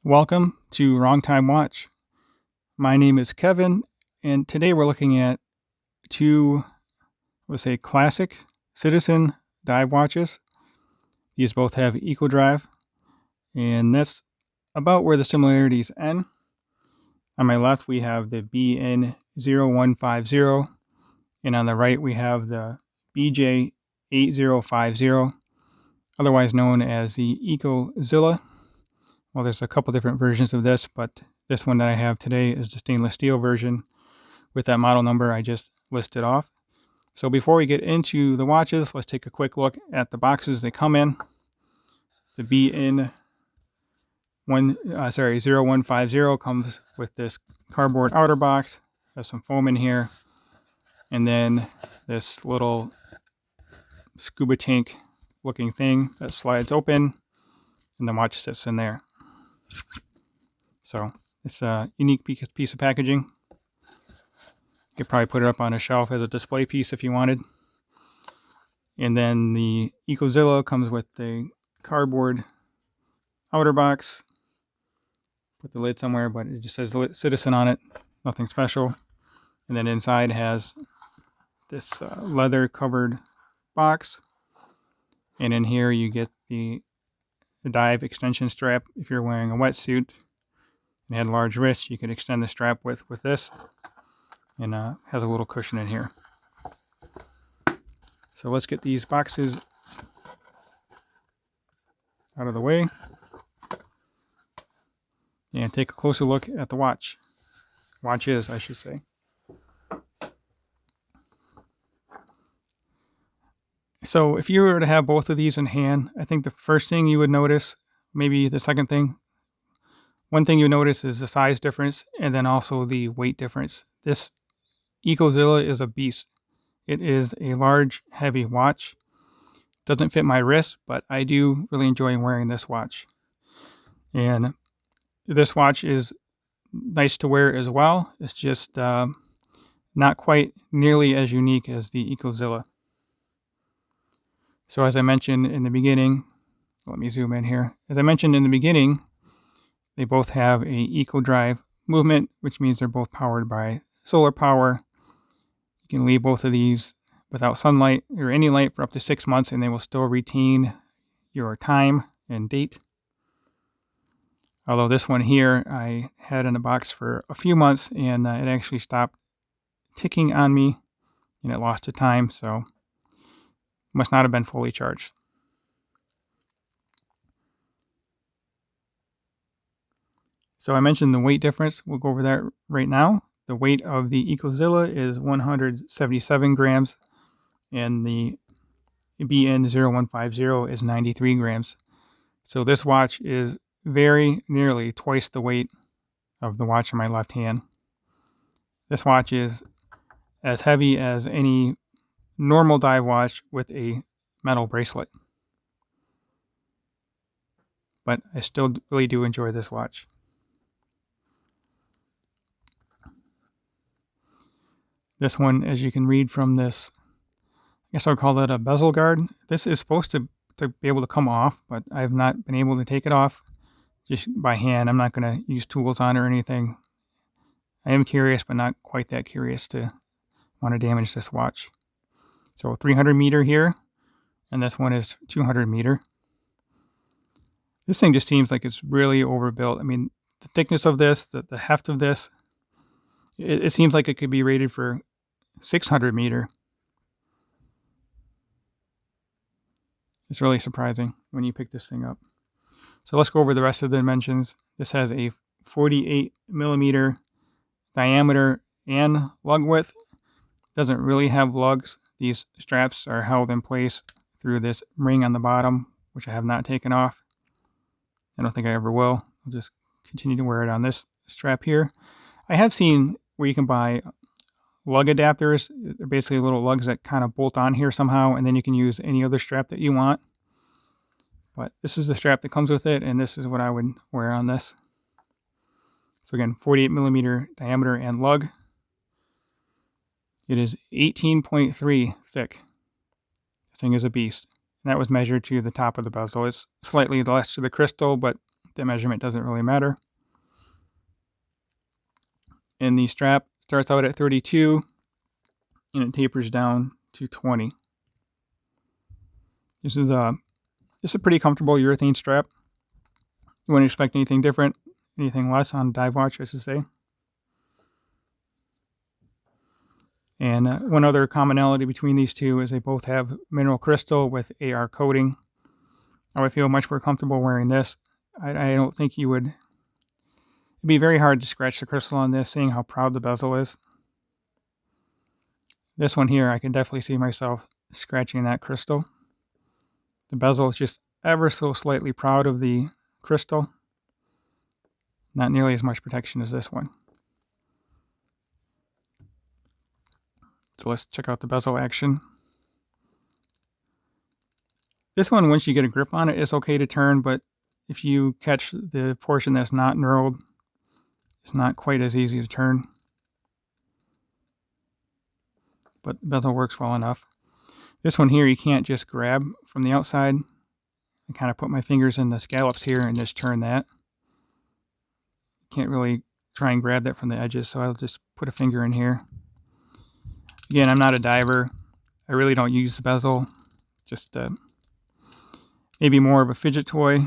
Welcome to Wrong Time Watch. My name is Kevin, and today we're looking at two, let's say, classic Citizen dive watches. These both have Eco-Drive, and that's about where the similarities end. On my left, we have the BN0150, and on the right, we have the BJ805, otherwise known as the Eco-Zilla. Well, there's a couple different versions of this, but this one that I have today is the stainless steel version with that model number I just listed off. So before we get into the watches, let's take a quick look at the boxes they come in. The BN0150 comes with this cardboard outer box, has some foam in here, and then this little scuba tank looking thing that slides open, and the watch sits in there. So it's a unique piece of packaging. You could probably put it up on a shelf as a display piece if you wanted. And then the Eco-Zilla comes with the cardboard outer box. Put the lid somewhere, but it just says Citizen on it. Nothing special. And then inside has this leather covered box. And in here you get the dive extension strap. If you're wearing a wetsuit and had large wrists, you could extend the strap with this. And has a little cushion in here. So let's get these boxes out of the way and take a closer look at the watches, I should say. So if you were to have both of these in hand, I think the first thing you would notice, maybe the second thing, one thing you notice is the size difference and then also the weight difference. This Eco-Zilla is a beast. It is a large, heavy watch. Doesn't fit my wrist, but I do really enjoy wearing this watch. And this watch is nice to wear as well. It's just not quite nearly as unique as the Eco-Zilla. So as I mentioned in the beginning, let me zoom in here. As I mentioned in the beginning, they both have a Eco-Drive movement, which means they're both powered by solar power. You can leave both of these without sunlight or any light for up to 6 months, and they will still retain your time and date. Although this one here I had in the box for a few months, and it actually stopped ticking on me, and it lost the time, so must not have been fully charged. So I mentioned the weight difference. We'll go over that right now. The weight of the Eco-Zilla is 177 grams, and the BN0150 is 93 grams. So this watch is very nearly twice the weight of the watch in my left hand. This watch is as heavy as any normal dive watch with a metal bracelet. But I still really do enjoy this watch. This one, as you can read from this, I guess I'll call that a bezel guard. This is supposed to be able to come off, but I've not been able to take it off just by hand. I'm not going to use tools on it or anything. I am curious, but not quite that curious to want to damage this watch. So 300 meter here, and this one is 200 meter. This thing just seems like it's really overbuilt. I mean, the thickness of this, the heft of this, it seems like it could be rated for 600 meter. It's really surprising when you pick this thing up. So let's go over the rest of the dimensions. This has a 48 millimeter diameter and lug width. Doesn't really have lugs. These straps are held in place through this ring on the bottom, which I have not taken off. I don't think I ever will. I'll just continue to wear it on this strap here. I have seen where you can buy lug adapters. They're basically little lugs that kind of bolt on here somehow, and then you can use any other strap that you want. But this is the strap that comes with it, and this is what I would wear on this. So again, 48 millimeter diameter and lug. It is 18.3 thick. This thing is a beast. And that was measured to the top of the bezel. It's slightly less to the crystal, but the measurement doesn't really matter. And the strap starts out at 32 and it tapers down to 20. This is a pretty comfortable urethane strap. You wouldn't expect anything different, anything less on dive watch, I should say. And one other commonality between these two is they both have mineral crystal with AR coating. I would feel much more comfortable wearing this. I don't think you would. It'd be very hard to scratch the crystal on this, seeing how proud the bezel is. This one here, I can definitely see myself scratching that crystal. The bezel is just ever so slightly proud of the crystal. Not nearly as much protection as this one. So let's check out the Bezel Action. This one, once you get a grip on it, it's okay to turn, but if you catch the portion that's not knurled, it's not quite as easy to turn. But the bezel works well enough. This one here, you can't just grab from the outside. I kind of put my fingers in the scallops here and just turn that. Can't really try and grab that from the edges, so I'll just put a finger in here. Again, I'm not a diver. I really don't use the bezel. Just maybe more of a fidget toy.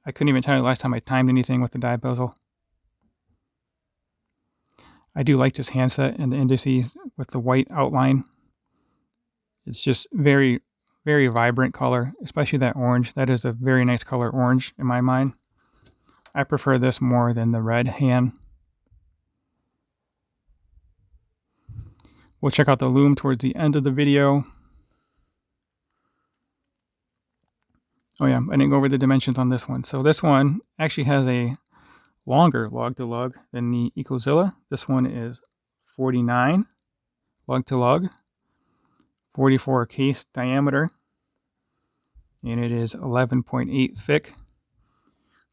I couldn't even tell you the last time I timed anything with the dive bezel. I do like this handset and the indices with the white outline. It's just very, very vibrant color, especially that orange. That is a very nice color, orange, in my mind. I prefer this more than the red hand. We'll check out the Loom towards the end of the video. Oh yeah, I didn't go over the dimensions on this one. So this one actually has a longer lug to lug than the Eco-Zilla. This one is 49 lug to lug, 44 case diameter, and it is 11.8 thick.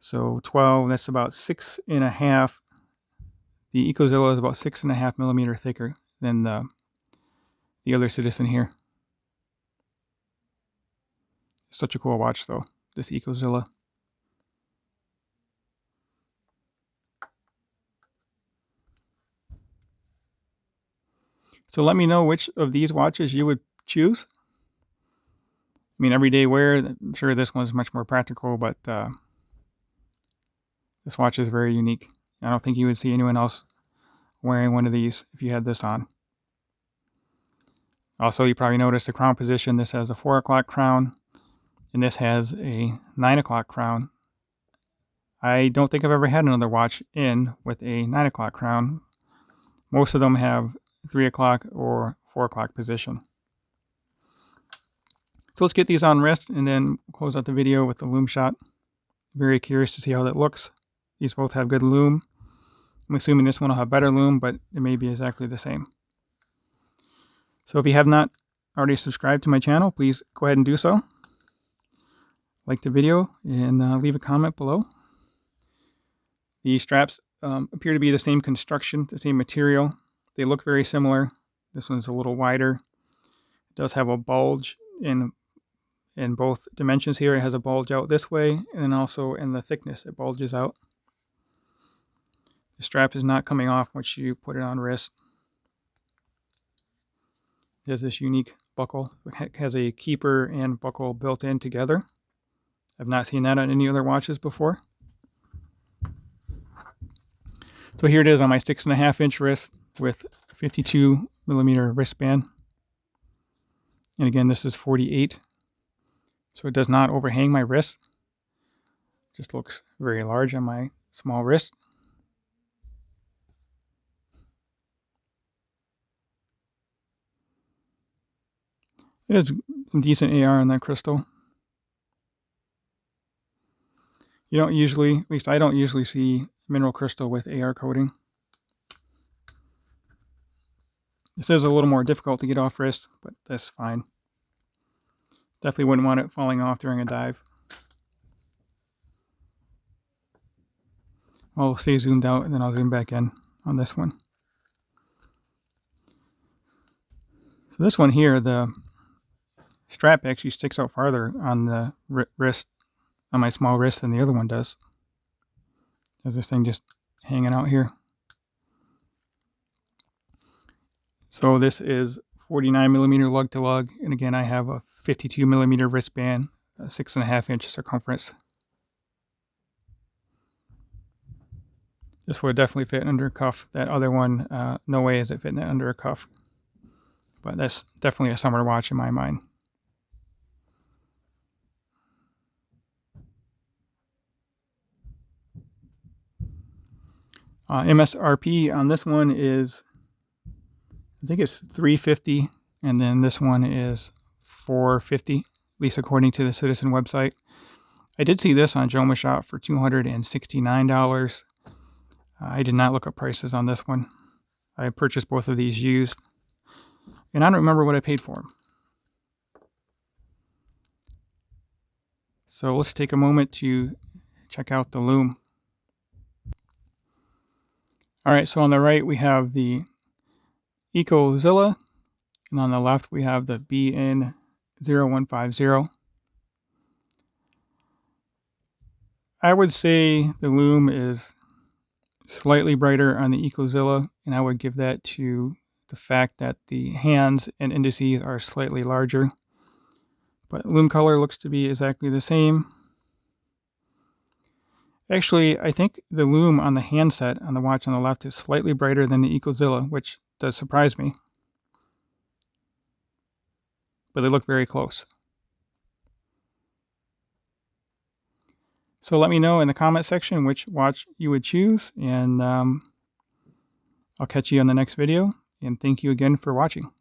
So 12, that's about 6.5. The Eco-Zilla is about 6.5 millimeter thicker than the other Citizen here. Such a cool watch though, this Eco-Zilla. So let me know which of these watches you would choose. I mean, everyday wear, I'm sure this one's much more practical, but this watch is very unique. I don't think you would see anyone else wearing one of these if you had this on. Also, you probably noticed the crown position. This has a 4 o'clock crown, and this has a 9 o'clock crown. I don't think I've ever had another watch in with a 9 o'clock crown. Most of them have 3 o'clock or 4 o'clock position. So let's get these on wrist and then close out the video with the Loom shot. Very curious to see how that looks. These both have good Loom. I'm assuming this one will have better Loom, but it may be exactly the same. So if you have not already subscribed to my channel, please go ahead and do so. Like the video and leave a comment below. The straps appear to be the same construction, the same material. They look very similar. This one's a little wider. It does have a bulge in both dimensions here. It has a bulge out this way, and then also in the thickness it bulges out. The strap is not coming off once you put it on wrist. It has this unique buckle. It has a keeper and buckle built in together. I've not seen that on any other watches before. So here it is on my 6.5-inch wrist with 52 millimeter wristband. And again, this is 48. So it does not overhang my wrist. It just looks very large on my small wrist. It has some decent AR on that crystal. You don't usually, at least I don't usually see mineral crystal with AR coating. This is a little more difficult to get off wrist, but that's fine. Definitely wouldn't want it falling off during a dive. I'll stay zoomed out and then I'll zoom back in on this one. So this one here, the strap actually sticks out farther on the wrist, on my small wrist, than the other one does. There's this thing just hanging out here. So this is 49 millimeter lug to lug, and again I have a 52 millimeter wristband, 6.5 inch circumference. This would definitely fit under a cuff. That other one, no way is it fitting under a cuff. But that's definitely a summer watch in my mind. MSRP on this one is, I think it's $350, and then this one is $450, at least according to the Citizen website. I did see this on Joma Shop for $269. I did not look up prices on this one. I purchased both of these used, and I don't remember what I paid for them. So let's take a moment to check out the Loom. All right, so on the right we have the Eco-Zilla, and on the left we have the BN0150. I would say the Loom is slightly brighter on the Eco-Zilla, and I would give that to the fact that the hands and indices are slightly larger. But Loom color looks to be exactly the same. Actually, I think the Loom on the handset on the watch on the left is slightly brighter than the Eco-Zilla, which does surprise me. But they look very close. So let me know in the comment section which watch you would choose, and I'll catch you on the next video, and thank you again for watching.